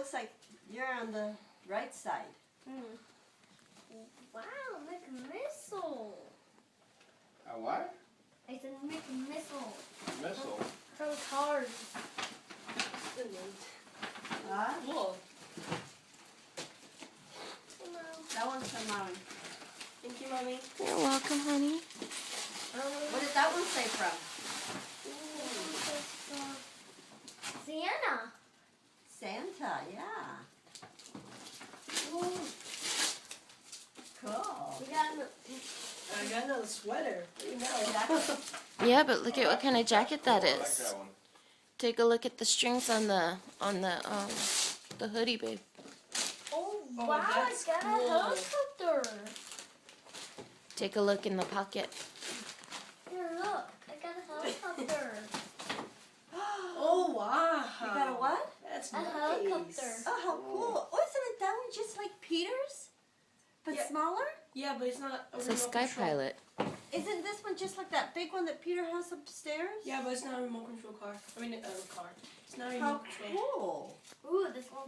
looks like you're on the right side. Wow, make a missile. A what? I said make a missile. Missile. From cars. Huh? Cool. That one's from Mommy. Thank you, Mommy. You're welcome, honey. What did that one say from? Sienna. Santa, yeah. Cool. We got I got another sweater. You know. Yeah, but look at what kind of jacket that I like is. that one. Take a look at the strings on the hoodie, babe. Oh, Oh, wow, I that's got cool. a helicopter. Take a look in the pocket. Here, look. I got a helicopter. Oh, wow. You got a what? That's A nice. helicopter. Oh, how cool. Oh, isn't it that one just like Peter's? But Yeah. smaller? Yeah, but it's not a It's a remote Sky control. Pilot. Isn't this one just like that big one that Peter has upstairs? Yeah, but it's not a remote control car. I mean, car. It's not a How remote control. cool. Ooh, this one.